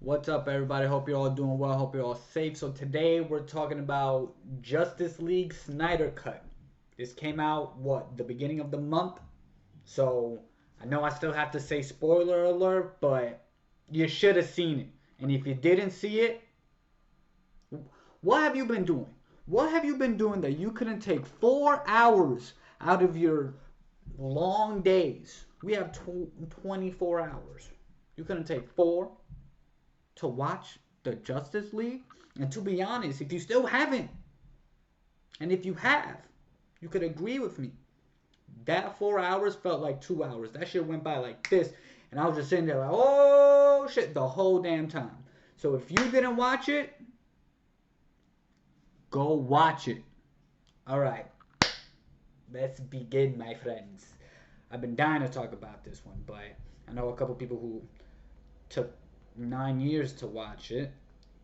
What's up, everybody? Hope you're all doing well. Hope you're all safe. So today we're talking about Justice League Snyder Cut. This came out the beginning of the month. So I know I still have to say spoiler alert, but you should have seen it. And if you didn't see it, what have you been doing? What have you been doing that you couldn't take 4 hours out of your long days? We have 24 hours. You couldn't take four to watch the Justice League? And to be honest, if you still haven't, and if you have, you could agree with me. That 4 hours felt like 2 hours. That shit went by like this. And I was just sitting there like, oh shit, the whole damn time. So if you didn't watch it, go watch it. Alright, let's begin, my friends. I've been dying to talk about this one, but I know a couple people who took 9 years to watch it,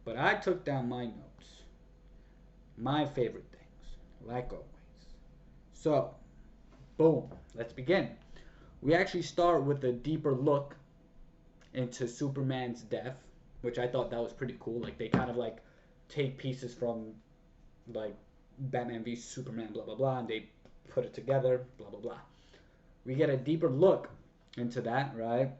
but I took down my notes, my favorite things, like always. So, boom, let's begin. We actually start with a deeper look into Superman's death, which I thought that was pretty cool. Like they kind of like take pieces from like Batman v Superman, blah blah blah, and they put it together, blah blah blah. We get a deeper look into that, right?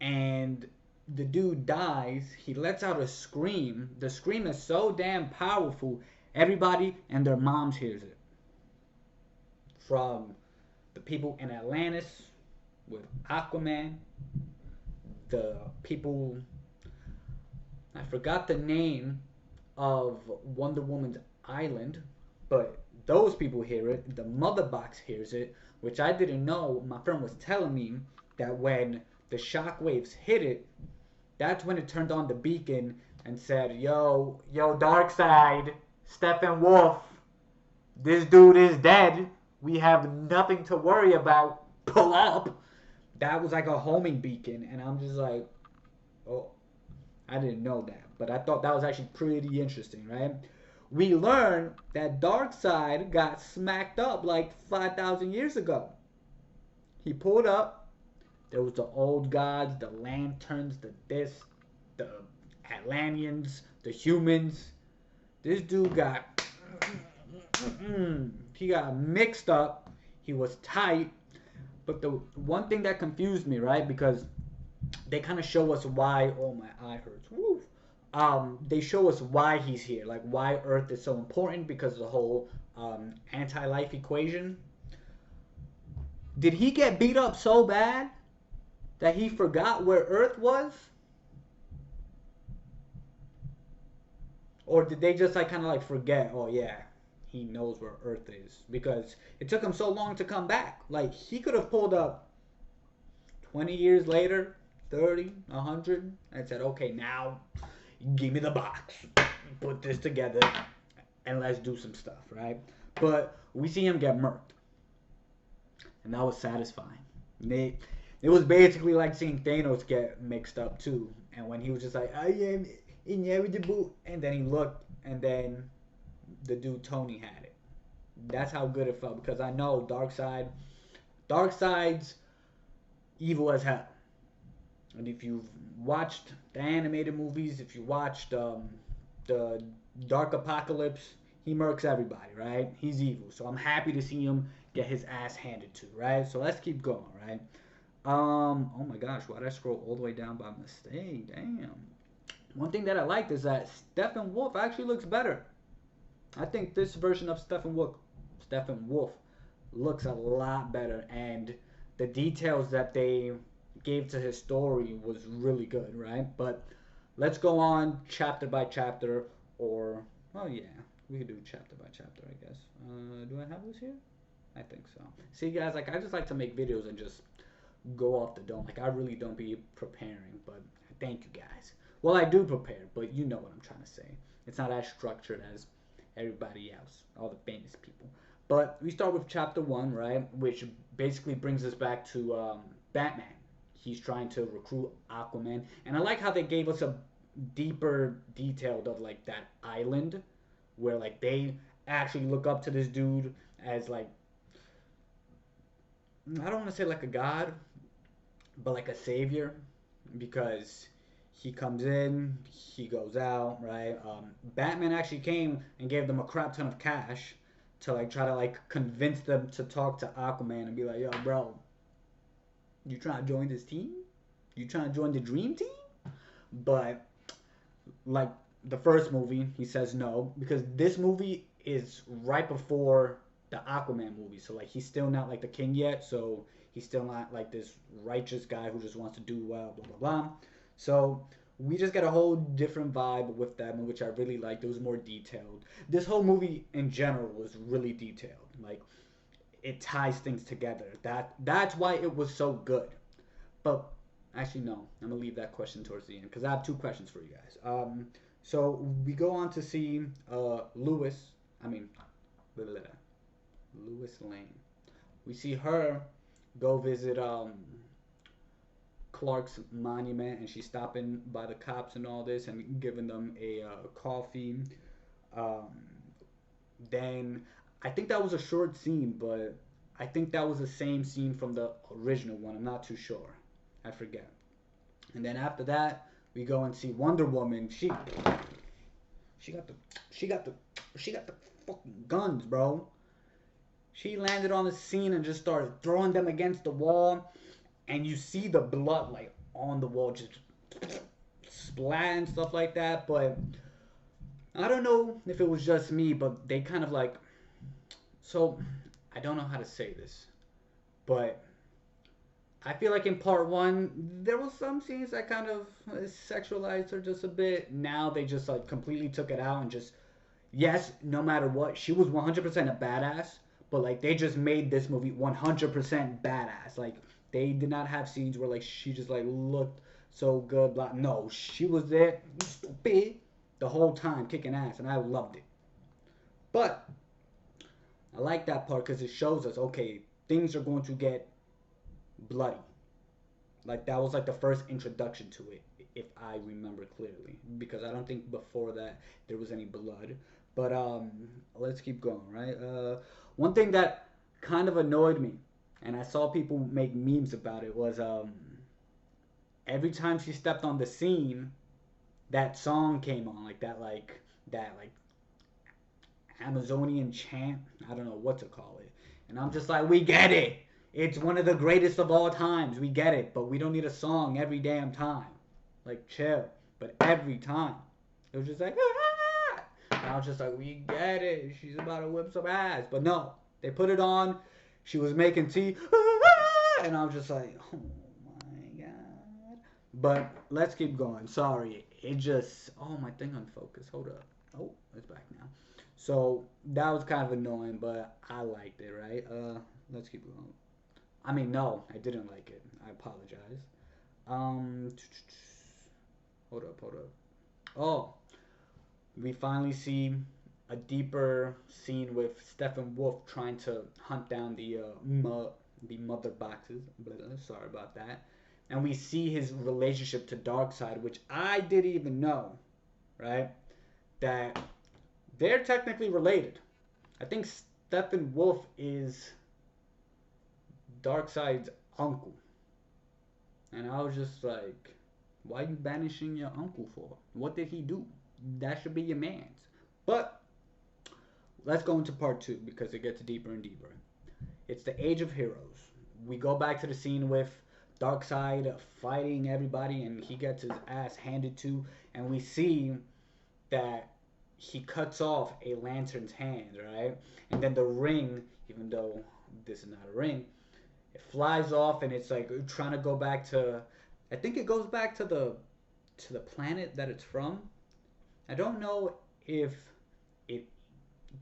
And the dude dies. He lets out a scream. The scream is so damn powerful, everybody and their moms hears it. From the people in Atlantis with Aquaman, the people, I forgot the name of Wonder Woman's island, but those people hear it. The mother box hears it, which I didn't know. My friend was telling me that when the shockwaves hit it, that's when it turned on the beacon and said, yo, Darkseid, Steppenwolf, this dude is dead. We have nothing to worry about. Pull up. That was like a homing beacon, and I'm just like, oh, I didn't know that. But I thought that was actually pretty interesting, right? We learned that Darkseid got smacked up like 5,000 years ago. He pulled up. There was the old gods, the lanterns, the Atlanteans, the humans. This dude got he got mixed up. He was tight. But the one thing that confused me, right? Because they kind of show us why. Oh, my eye hurts. Woo. They show us why he's here, like why Earth is so important because of the whole anti-life equation. Did he get beat up so bad that he forgot where Earth was? Or did they just like kind of like forget, oh yeah, he knows where Earth is? Because it took him so long to come back. Like he could have pulled up 20 years later, 30, 100, and said, okay, now give me the box. Put this together and let's do some stuff, right? But we see him get murked. And that was satisfying. It was basically like seeing Thanos get mixed up too. And when he was just like, I am inevitable, and then he looked, and then the dude Tony had it. That's how good it felt because I know Darkseid's evil as hell. And if you've watched the animated movies, if you watched the Dark Apocalypse, he murks everybody, right? He's evil. So I'm happy to see him get his ass handed to, right? So let's keep going, right? Oh my gosh, why did I scroll all the way down by mistake? Damn. One thing that I liked is that Steppenwolf actually looks better. I think this version of Steppenwolf looks a lot better, and the details that they gave to his story was really good, right? But let's go on chapter by chapter, or oh yeah, we could do chapter by chapter, I guess. Do I have this here? I think so. See, guys, like I just like to make videos and just go off the dome. Like I really don't be preparing, but thank you guys. Well, I do prepare, but you know what I'm trying to say. It's not as structured as everybody else, all the famous people. But we start with chapter one, right? Which basically brings us back to Batman. He's trying to recruit Aquaman, and I like how they gave us a deeper detailed of like that island, where like they actually look up to this dude as like I don't want to say like a god, but like a savior, because he comes in, he goes out, right? Batman actually came and gave them a crap ton of cash to like try to like convince them to talk to Aquaman and be like, yo, bro, you trying to join this team? You trying to join the dream team? But like the first movie, he says no because this movie is right before the Aquaman movie. So like he's still not like the king yet. So he's still not like this righteous guy who just wants to do well, blah blah blah. So we just get a whole different vibe with that movie, which I really liked. It was more detailed. This whole movie in general was really detailed. Like it ties things together. That's why it was so good. But actually, no. I'm gonna leave that question towards the end because I have two questions for you guys. So we go on to see Lewis. I mean, blah, blah, blah, Lewis Lane. We see her go visit Clark's monument, and she's stopping by the cops and all this, and giving them a coffee. Um, then I think that was a short scene, but I think that was the same scene from the original one. I'm not too sure. I forget. And then after that, we go and see Wonder Woman. She got the she got the fucking guns, bro. She landed on the scene and just started throwing them against the wall, and you see the blood like on the wall just splat and stuff like that. But I don't know if it was just me, but they kind of like so I don't know how to say this, but I feel like in part one there was some scenes that kind of sexualized her just a bit. Now they just like completely took it out and just yes, no matter what, she was 100% a badass. But like they just made this movie 100% badass. Like they did not have scenes where like she just like looked so good. Blah. No, she was there, stupid, the whole time kicking ass, and I loved it. But I like that part because it shows us okay, things are going to get bloody. Like that was like the first introduction to it, if I remember clearly, because I don't think before that there was any blood. But let's keep going, right? One thing that kind of annoyed me, and I saw people make memes about it, was every time she stepped on the scene, that song came on, like that Amazonian chant. I don't know what to call it, and I'm just like, we get it. It's one of the greatest of all times. We get it, but we don't need a song every damn time. Like chill. But every time, it was just like, ah! And I was just like, we get it. She's about to whip some ass. But no, they put it on. She was making tea, ah! And I was just like, oh my god. But let's keep going. Sorry, it just, oh my thing unfocused. Hold up. Oh, it's back now. So that was kind of annoying, but I liked it, right? Let's keep going. I mean, no, I didn't like it. I apologize. Um, hold up. Oh, we finally see a deeper scene with Steppenwolf trying to hunt down the mother boxes. Sorry about that. And we see his relationship to Darkseid, which I didn't even know, right? That they're technically related. I think Steppenwolf is Darkseid's uncle. And I was just like, why are you banishing your uncle for? What did he do? That should be your man's. But let's go into part two because it gets deeper and deeper. It's the Age of Heroes. We go back to the scene with Darkseid fighting everybody and he gets his ass handed to, and we see that he cuts off a lantern's hand, right? And then the ring, even though this is not a ring, it flies off and it's like trying to go back to, I think it goes back to the planet that it's from. I don't know if it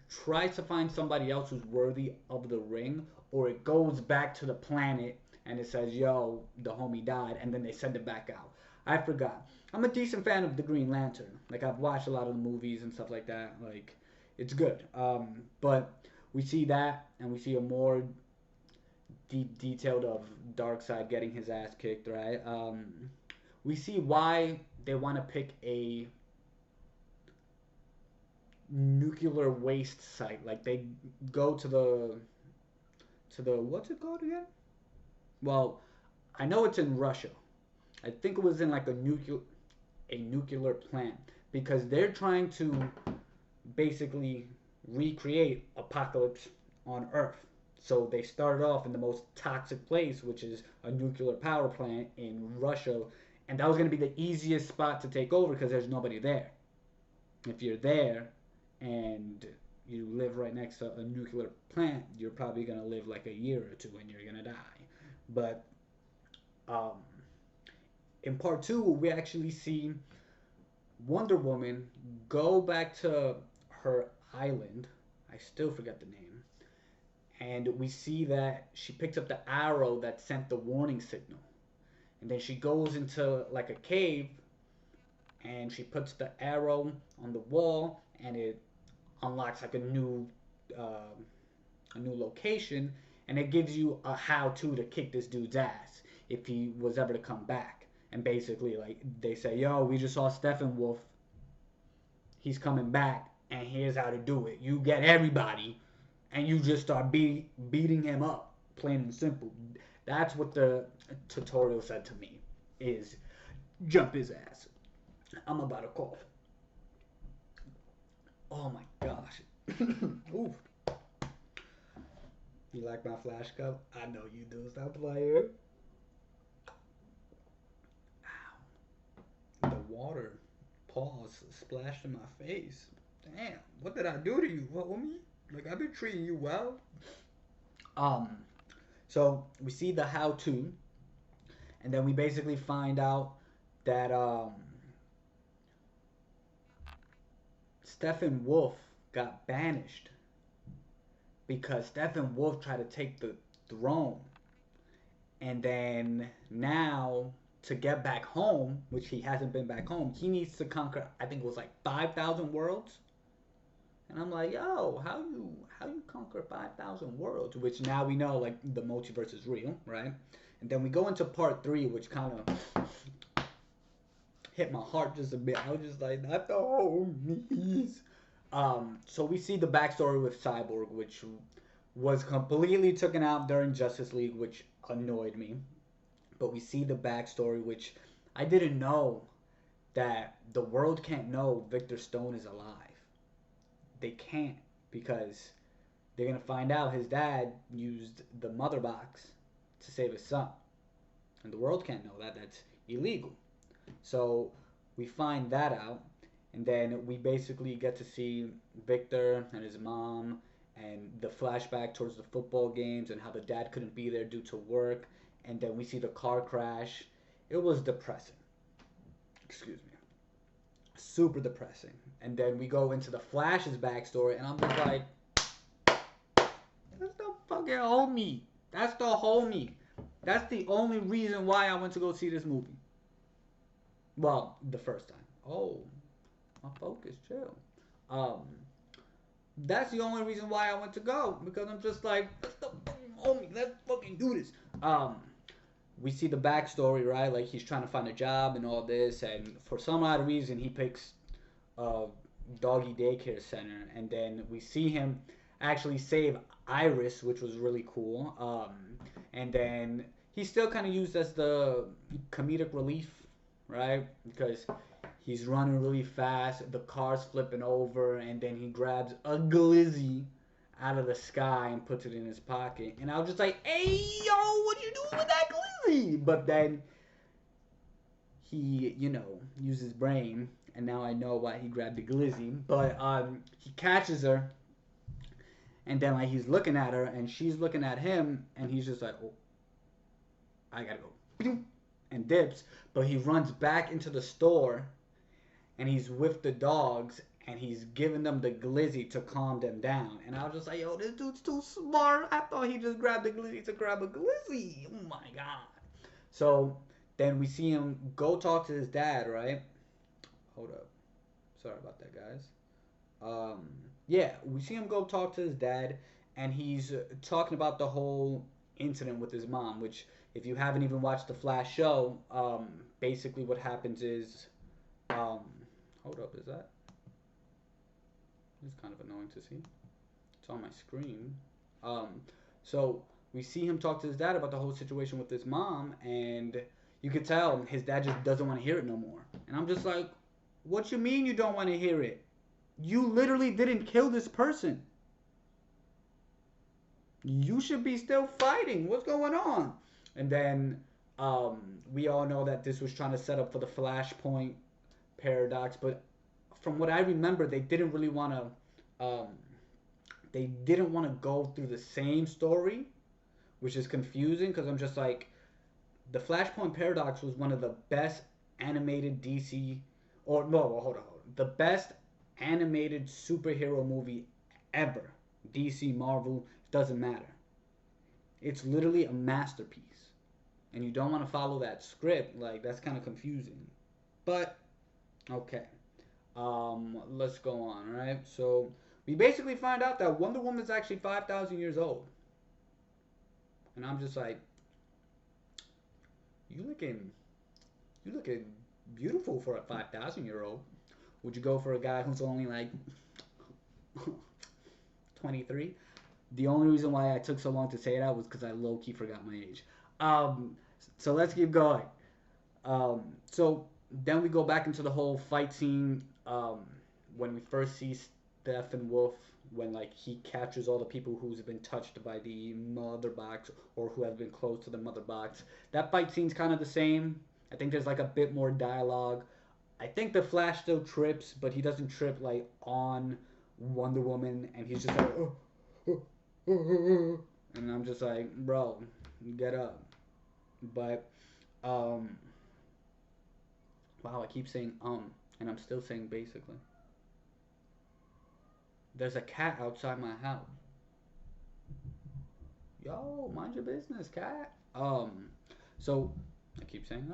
tries to find somebody else who's worthy of the ring, or it goes back to the planet and it says, yo, the homie died, and then they send it back out. I forgot. I'm a decent fan of the Green Lantern. Like, I've watched a lot of the movies and stuff like that. Like, it's good. But we see that, and we see a more deep detailed of Darkseid getting his ass kicked, right? We see why they want to pick a nuclear waste site. Like they go to the what's it called again? Well, I know it's in Russia. I think it was in like a nuclear. a nuclear plant because they're trying to basically recreate apocalypse on Earth. So they started off in the most toxic place, which is a nuclear power plant in Russia, and that was going to be the easiest spot to take over because there's nobody there. If you're there and you live right next to a nuclear plant, you're probably going to live like a year or two and you're going to die. But um, in part two, we actually see Wonder Woman go back to her island. I still forget the name. And we see that she picks up the arrow that sent the warning signal. And then she goes into like a cave and she puts the arrow on the wall and it unlocks like uh, a new location and it gives you a how to kick this dude's ass if he was ever to come back. And basically, like they say, yo, we just saw Steppenwolf. He's coming back, and here's how to do it. You get everybody, and you just start beating him up, plain and simple. That's what the tutorial said to me: is jump his ass. I'm about to cough. Oh my gosh. Oof. You like my flash cup? I know you do. Stop playing. The water pause splashed in my face. Damn, what did I do to you, homie? Like I've been treating you well. Um, so we see the how to, and then we basically find out that Steppenwolf got banished because Steppenwolf tried to take the throne, and then now to get back home, which he hasn't been back home, he needs to conquer. I think it was like 5,000 worlds. And I'm like, yo, how you conquer 5,000 worlds? Which now we know like the multiverse is real, right? And then we go into part three, which kind of hit my heart just a bit. I was just like, not the homies. So we see the backstory with Cyborg, which was completely taken out during Justice League, which annoyed me. But we see the backstory, which I didn't know that the world can't know Victor Stone is alive. They can't because they're gonna find out his dad used the mother box to save his son, and the world can't know that. That's illegal. So we find that out, and then we basically get to see Victor and his mom and the flashback towards the football games and how the dad couldn't be there due to work, and then we see the car crash. It was depressing. Excuse me. Super depressing. And then we go into the Flash's backstory, and I'm just like, that's the fucking homie. That's the homie. That's the only reason why I went to go see this movie. Well, the first time. Oh, my focus, chill. Um, that's the only reason why I went to go because I'm just like, that's the fucking homie. Let's fucking do this. We see the backstory, right? Like he's trying to find a job and all this, and for some odd reason he picks a doggy daycare center, and then we see him actually save Iris, which was really cool. And then he's still kind of used as the comedic relief, right? Because he's running really fast, the car's flipping over, and then he grabs a glizzy out of the sky and puts it in his pocket. And I was just like, hey, yo, what you doing with that glizzy? But then he, used his brain, and now I know why he grabbed the glizzy. But he catches her, and then like he's looking at her, and she's looking at him, and he's just like, oh, I gotta go, and dips. But he runs back into the store, and he's with the dogs, and he's giving them the glizzy to calm them down. And I was just like, yo, this dude's too smart. I thought he just grabbed the glizzy to grab a glizzy. Oh my god. So then we see him go talk to his dad, right? Hold up. Sorry about that, guys. Yeah, we see him go talk to his dad, and he's talking about the whole incident with his mom, which, if you haven't even watched the Flash show, basically what happens is, hold up, is that? It's kind of annoying to see. It's on my screen. So we see him talk to his dad about the whole situation with his mom, and You could tell his dad just doesn't want to hear it no more. And I'm just like, what you mean you don't want to hear it? You literally didn't kill this person. You should be still fighting. What's going on? And then we all know that this was trying to set up for the Flashpoint paradox, but from what I remember, they didn't really want to. They didn't want to go through the same story, which is confusing because I'm just like, the Flashpoint paradox was one of the best animated DC, or no, well, hold on, the best animated superhero movie ever. DC, Marvel, doesn't matter. It's literally a masterpiece, and you don't want to follow that script. Like that's kind of confusing, but okay. Let's go on. Right. So we basically find out that Wonder Woman is actually 5,000 years old, and I'm just like, you looking, you looking beautiful for a 5,000-year-old. Would you go for a guy who's only like 23? The only reason why I took so long to say that was because I low key forgot my age. Um, so let's keep going. So then we go back into the whole fight scene when we first see Steppenwolf, when like he captures all the people who's been touched by the mother box or who have been close to the mother box. That fight scene's kind of the same. I think there's like a bit more dialogue. I think the Flash still trips, but he doesn't trip like on Wonder Woman, and he's just like, oh, oh, oh, oh, and I'm just like, bro, get up. But um, wow, I keep saying and I'm still saying basically. There's a cat outside my house. Yo, mind your business, cat. So I keep saying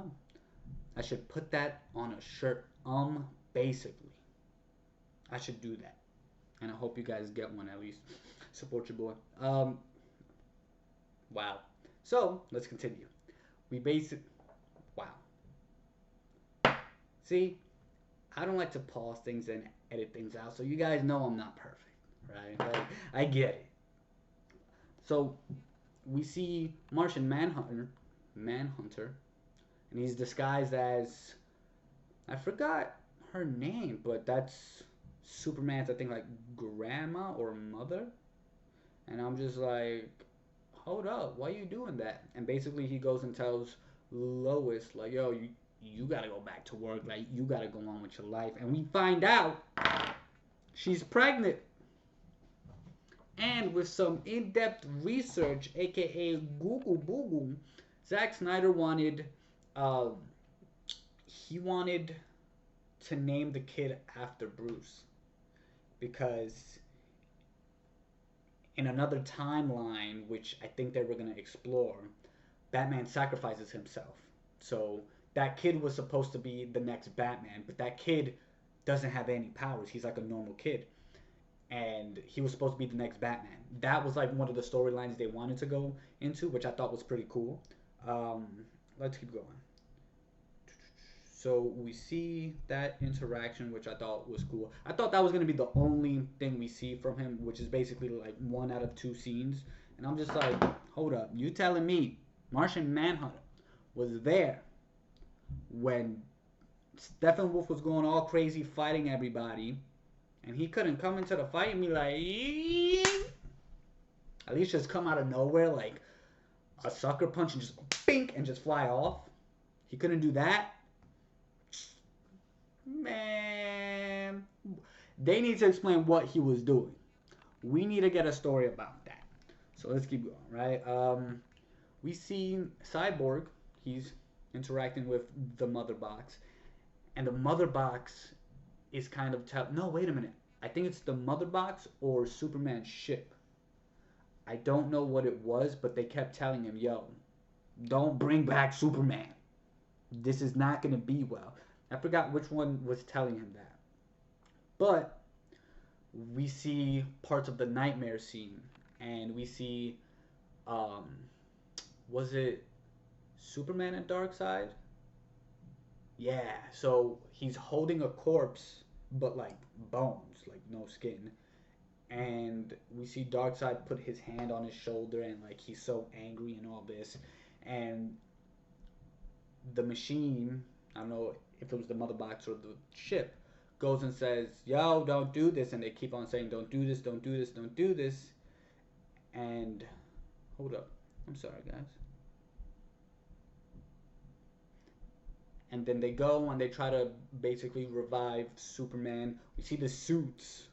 I should put that on a shirt. Basically, I should do that, and I hope you guys get one at least. Support your boy. Wow. So let's continue. We basic. Wow. See, I don't like to pause things and edit things out, so you guys know I'm not perfect, right? Like, I get it. So we see Martian Manhunter, and he's disguised as, I forgot her name, but that's Superman's, I think, like grandma or mother. And I'm just like, hold up, why are you doing that? And basically he goes and tells Lois like, yo, you gotta go back to work, like you gotta go on with your life. And we find out she's pregnant. And with some in-depth research, aka Google Boogle, Zack Snyder uh, wanted to name the kid after Bruce, because in another timeline, which I think they were going to explore, Batman sacrifices himself. So that kid was supposed to be the next Batman, but that kid doesn't have any powers. He's like a normal kid. And he was supposed to be the next Batman. That was like one of the storylines they wanted to go into, which I thought was pretty cool. Um, let's keep going. So we see that interaction, which I thought was cool. I thought that was going to be the only thing we see from him, which is basically like 1 out of 2 scenes. And I'm just like, hold up. You telling me Martian Manhunter was there when Steppenwolf was going all crazy fighting everybody, and he couldn't come into the fight and be like, at least just come out of nowhere like a sucker punch and just bink and just fly off? He couldn't do that? Man, they need to explain what he was doing. We need to get a story about that. So let's keep going, right? We see Cyborg. He's interacting with the Mother Box, and the Mother Box is kind of no, wait a minute. I think it's the Mother Box or Superman's ship. I don't know what it was, but they kept telling him, "Yo, don't bring back Superman. This is not gonna be well." I forgot which one was telling him that. But we see parts of the nightmare scene, and we see, um, was it Superman and Darkseid? Yeah. So he's holding a corpse, but like bones, like no skin. And we see Darkseid put his hand on his shoulder, and like he's so angry and all this, and the machine, I don't know if it was the mother box or the ship, goes and says, "Yo, don't do this," and they keep on saying, "Don't do this, don't do this, don't do this." And hold up, I'm sorry, guys. And then they go and they try to basically revive Superman. We see the suits,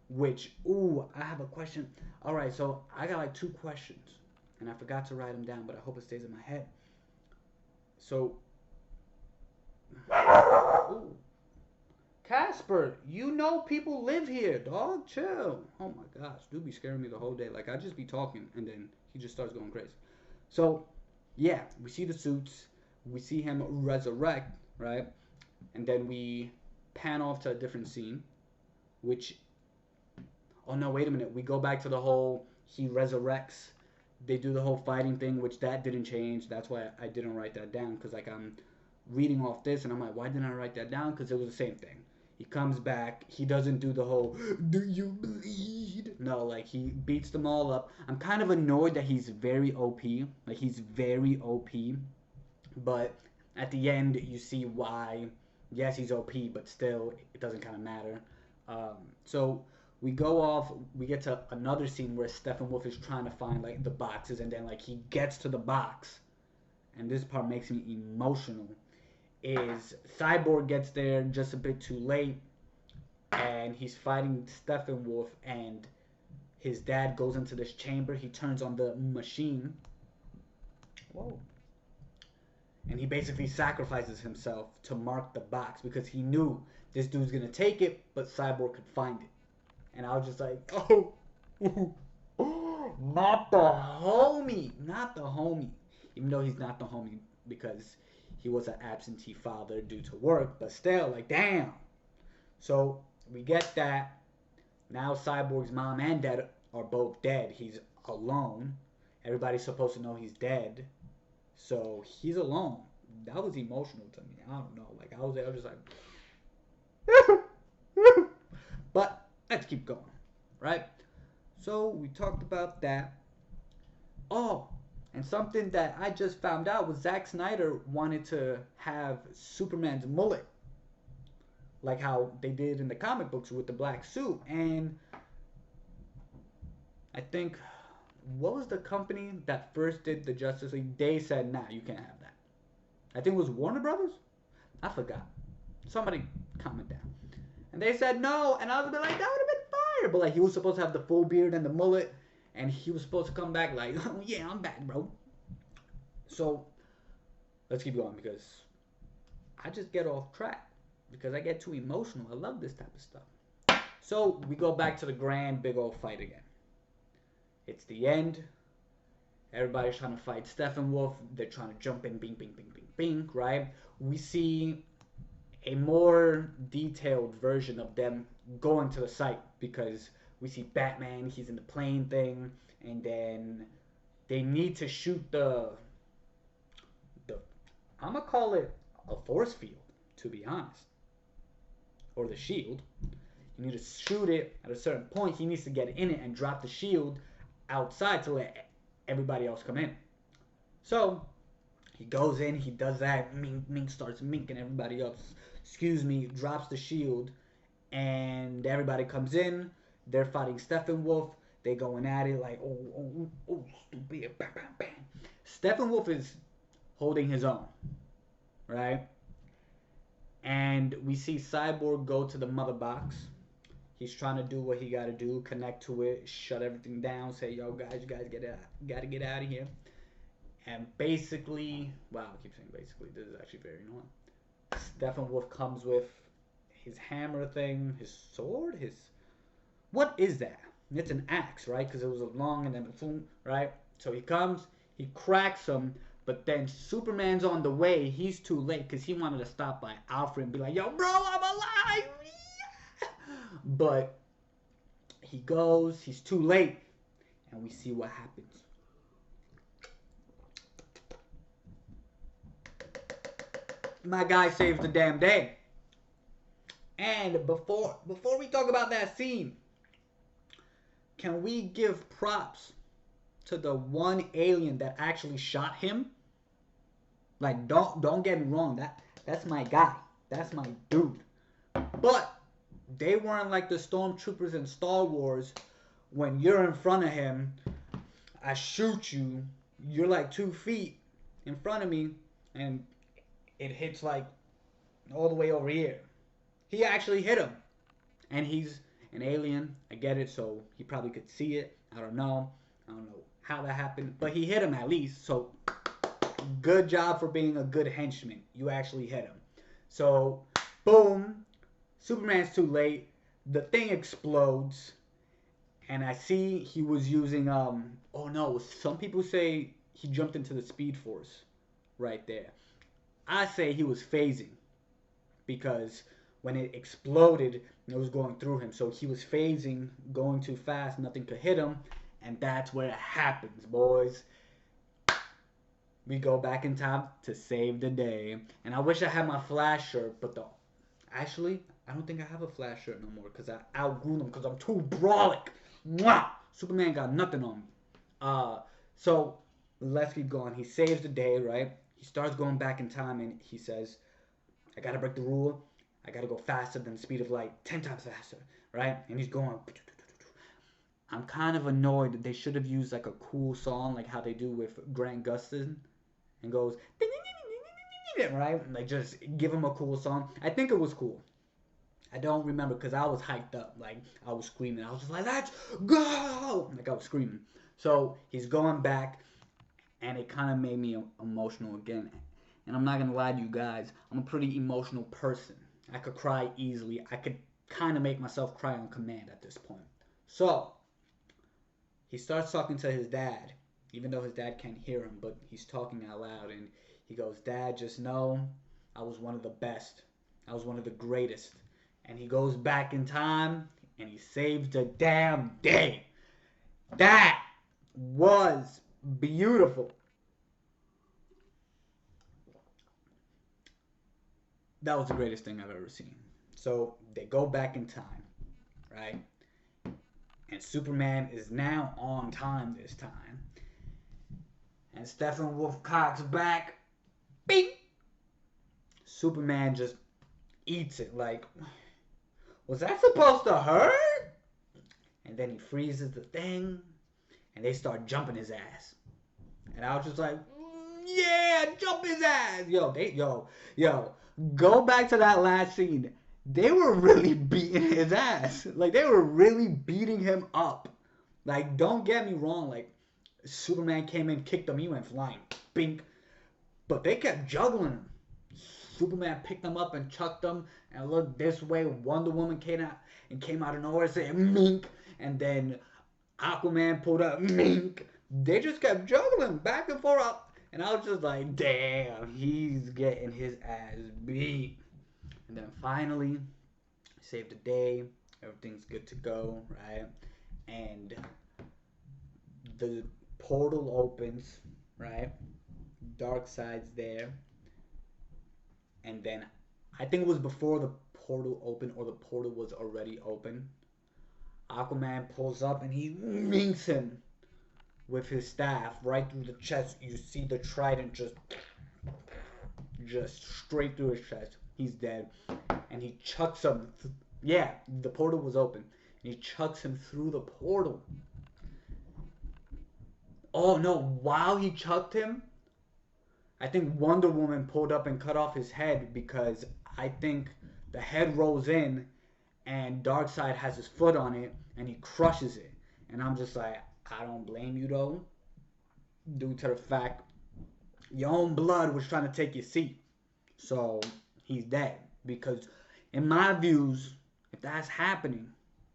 which, ooh, I have a question. All right, so I got like two questions, and I forgot to write them down, but I hope it stays in my head. So, ooh, Casper, you know people live here, dog. Chill. Oh my gosh, dude be scaring me the whole day. Like I just be talking and then he just starts going crazy. So, yeah, we see the suits, we see him resurrect, right? And then we pan off to a different scene, which, oh no, wait a minute. We go back to the whole he resurrects. They do the whole fighting thing, which that didn't change. That's why I didn't write that down because like I'm reading off this and I'm like, why didn't I write that down? Because it was the same thing. He comes back. He doesn't do the whole "Do you bleed?" No, like he beats them all up. I'm kind of annoyed that he's very OP. Like he's very OP, but at the end you see why. Yes, he's OP, but still it doesn't kind of matter. So we go off. We get to another scene where Steppenwolf is trying to find like the boxes, and then like he gets to the box, and this part makes me emotional. Is Cyborg gets there just a bit too late, and he's fighting Steppenwolf, and his dad goes into this chamber. He turns on the machine. Whoa. And he basically sacrifices himself to mark the box because he knew this dude's gonna take it, but Cyborg could find it. And I was just like, oh, not the homie, not the homie. Even though he's not the homie because he was an absentee father due to work, but still, like, damn. So we get that. Now Cyborg's mom and dad are both dead. He's alone. Everybody's supposed to know he's dead. So he's alone. That was emotional to me. I don't know. Like I was just like but let's keep going. Right? So we talked about that. Oh, and something that I just found out was Zack Snyder wanted to have Superman's mullet. Like how they did in the comic books with the black suit. And I think what was the company that first did the Justice League? They said, nah, you can't have that. I think it was Warner Brothers? I forgot. Somebody comment down. And they said no, and I was like, that would have been fire. But like he was supposed to have the full beard and the mullet, and he was supposed to come back like, oh yeah, I'm back, bro. So let's keep going because I just get off track because I get too emotional. I love this type of stuff. So we go back to the grand big old fight again. It's the end. Everybody's trying to fight Steppenwolf. They're trying to jump in, bing, bing, bing, bing, bing, right? We see a more detailed version of them going to the site because we see Batman, he's in the plane thing, and then they need to shoot the I'm gonna call it a force field, to be honest. Or the shield. You need to shoot it at a certain point. He needs to get in it and drop the shield outside to let everybody else come in. So he goes in, he does that, Mink starts minking everybody else. Excuse me, drops the shield, and everybody comes in. They're fighting Steppenwolf. They going at it like, oh, stupid, bam, bam, bam. Steppenwolf is holding his own, right? And we see Cyborg go to the mother box. He's trying to do what he got to do, connect to it, shut everything down, say, yo, guys, you guys got to get out of here. And basically, wow, I keep saying basically, this is actually very annoying. Steppenwolf comes with his hammer thing, his sword, what is that? It's an axe, right? Because it was a long and then boom, right? So he comes, he cracks him, but then Superman's on the way. He's too late because he wanted to stop by Alfred and be like, yo, bro, I'm alive. Yeah. But he goes, he's too late, and we see what happens. My guy saves the damn day. And before we talk about that scene, can we give props to the one alien that actually shot him? Like, don't get me wrong. That's my guy. That's my dude. But they weren't like the stormtroopers in Star Wars. When you're in front of him, I shoot you. You're like 2 feet in front of me, and it hits like all the way over here. He actually hit him, and he's an alien. I get it, so he probably could see it. I don't know. I don't know how that happened, but he hit him at least. So good job for being a good henchman. You actually hit him. So boom, Superman's too late. The thing explodes, and I see he was using oh no, some people say he jumped into the Speed Force right there. I say he was phasing because when it exploded, it was going through him. So he was phasing, going too fast, nothing could hit him, and that's where it happens, boys. We go back in time to save the day. And I wish I had my Flash shirt, but actually, I don't think I have a Flash shirt no more because I outgrew them because I'm too brolic. Mwah! Superman got nothing on me. So let's keep going. He saves the day, right? He starts going back in time and he says, I gotta break the rule. I gotta go faster than the speed of light, 10 times faster, right? And he's going. I'm kind of annoyed that they should have used like a cool song, like how they do with Grant Gustin, and goes, right? Like just give him a cool song. I think it was cool. I don't remember because I was hyped up. Like I was screaming. I was just like, let's go! Like I was screaming. So he's going back, and it kind of made me emotional again. And I'm not gonna lie to you guys, I'm a pretty emotional person. I could cry easily. I could kind of make myself cry on command at this point. So he starts talking to his dad, even though his dad can't hear him, but he's talking out loud, and he goes, Dad, just know I was one of the best. I was one of the greatest. And he goes back in time, and he saves the damn day. That was beautiful. That was the greatest thing I've ever seen. So they go back in time, right? And Superman is now on time this time. And Stephen Wolfcock's back. Bing! Superman just eats it like, was that supposed to hurt? And then he freezes the thing, and they start jumping his ass. And I was just like, yeah, jump his ass. Yo, go back to that last scene. They were really beating his ass. Like, they were really beating him up. Like, don't get me wrong. Like, Superman came in, kicked him, he went flying. Bink. But they kept juggling him. Superman picked him up and chucked him and looked this way. Wonder Woman came out of nowhere saying mink. And then Aquaman pulled up mink. They just kept juggling back and forth. And I was just like, damn, he's getting his ass beat. And then finally, saved the day. Everything's good to go, right? And the portal opens, right? Darkseid's there. And then I think it was before the portal opened or the portal was already open. Aquaman pulls up and he minks him with his staff right through the chest. You see the trident just straight through his chest. He's dead. And he chucks him. Yeah, the portal was open. And he chucks him through the portal. Oh no, while he chucked him, I think Wonder Woman pulled up and cut off his head because I think the head rolls in and Darkseid has his foot on it and he crushes it. And I'm just like, I don't blame you though, due to the fact your own blood was trying to take your seat. So he's dead. Because in my views, if that's happening,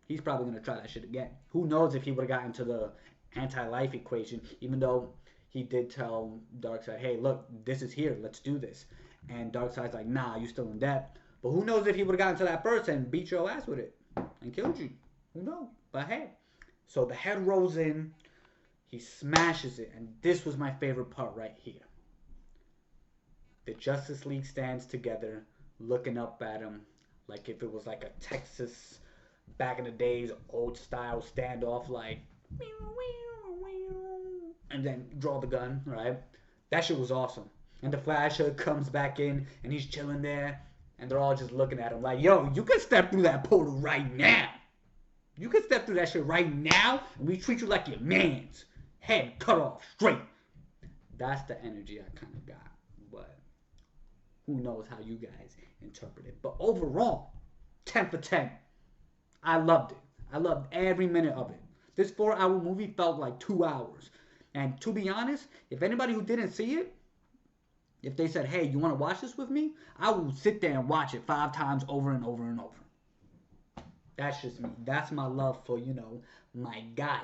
he's probably going to try that shit again. Who knows if he would have gotten to the anti-life equation, even though he did tell Darkseid, hey, look, this is here, let's do this. And Darkseid's like, nah, you still in debt. But who knows if he would have gotten to that first and beat your ass with it and killed you. Who knows? But hey. So the head rolls in, he smashes it, and this was my favorite part right here. The Justice League stands together, looking up at him like if it was like a Texas, back in the days, old style standoff, like, and then draw the gun, right? That shit was awesome. And the Flash comes back in, and he's chilling there, and they're all just looking at him like, yo, you can step through that portal right now. You can step through that shit right now, and we treat you like your man's. Head cut off straight. That's the energy I kind of got. But who knows how you guys interpret it. But overall, 10 for 10. I loved it. I loved every minute of it. This 4-hour movie felt like 2 hours. And to be honest, if anybody who didn't see it, if they said, hey, you want to watch this with me? I will sit there and watch it 5 times over and over and over. That's just me. That's my love for, my guy.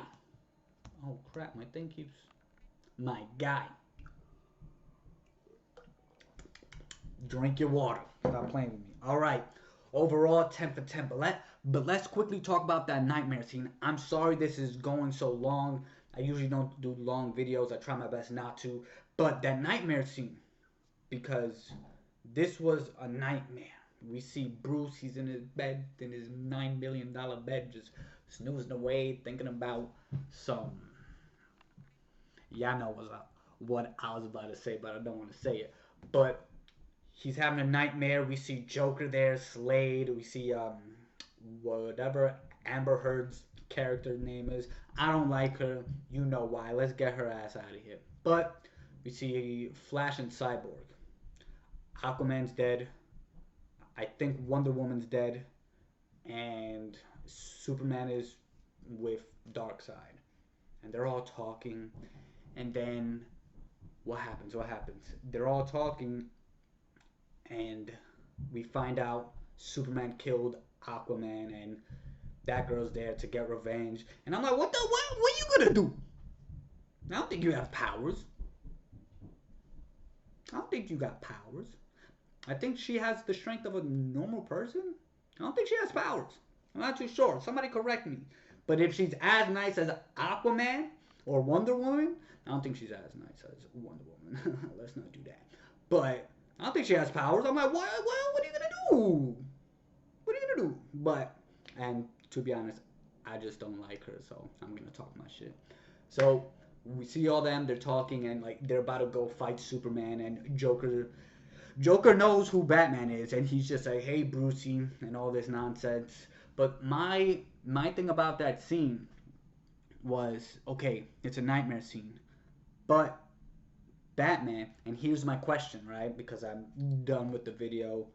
Oh, crap. My thing keeps... My guy. Drink your water. Stop playing with me. All right. Overall, 10 for 10. But let's quickly talk about that nightmare scene. I'm sorry this is going so long. I usually don't do long videos. I try my best not to. But that nightmare scene, because this was a nightmare. We see Bruce, he's in his bed, in his $9 million bed, just snoozing away, thinking about some... Y'all know what I was about to say, but I don't want to say it. But he's having a nightmare. We see Joker there, Slade. We see whatever Amber Heard's character name is. I don't like her. You know why. Let's get her ass out of here. But we see Flash and Cyborg. Aquaman's dead. I think Wonder Woman's dead. And Superman is with Darkseid. And they're all talking. And then what happens? They're all talking. And we find out Superman killed Aquaman. And that girl's there to get revenge. And I'm like, what are you gonna do? I don't think you have powers. I don't think you got powers. I think she has the strength of a normal person. I don't think she has powers. I'm not too sure. Somebody correct me. But if she's as nice as Aquaman or Wonder Woman, I don't think she's as nice as Wonder Woman. Let's not do that. But I don't think she has powers. I'm like, what are you gonna do? What are you gonna do? But, and to be honest, I just don't like her, so I'm gonna talk my shit. So we see all them, they're talking, and like they're about to go fight Superman, and Joker knows who Batman is, and he's just like, hey, Brucey, and all this nonsense. But my thing about that scene was, okay, it's a nightmare scene, but Batman, and here's my question, right? Because I'm done with the video.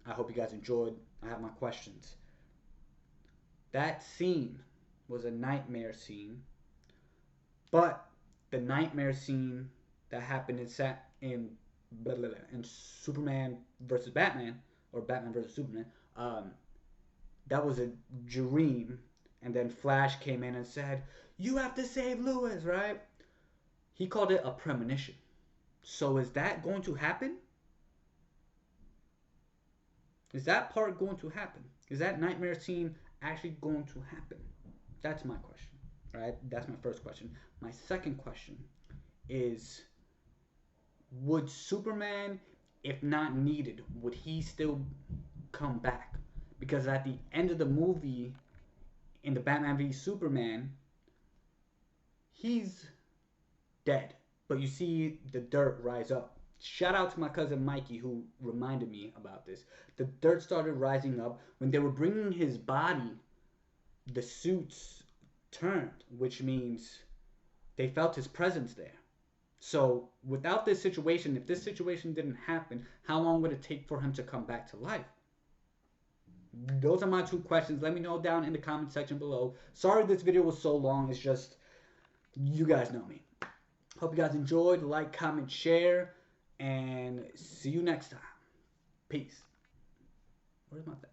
I hope you guys enjoyed. I have my questions. That scene was a nightmare scene, but the nightmare scene that happened in Superman versus Batman, or Batman versus Superman, that was a dream. And then Flash came in and said, you have to save Lois, right? He called it a premonition. So is that going to happen? Is that part going to happen? Is that nightmare scene actually going to happen? That's my question, right? That's my first question. My second question is, would Superman, if not needed, would he still come back? Because at the end of the movie, in the Batman v Superman, he's dead. But you see the dirt rise up. Shout out to my cousin Mikey who reminded me about this. The dirt started rising up. When they were bringing his body, the suits turned, which means they felt his presence there. So without this situation, if this situation didn't happen, how long would it take for him to come back to life? Those are my two questions. Let me know down in the comment section below. Sorry this video was so long. It's just, you guys know me. Hope you guys enjoyed. Like, comment, share, and see you next time. Peace. Where's my thing?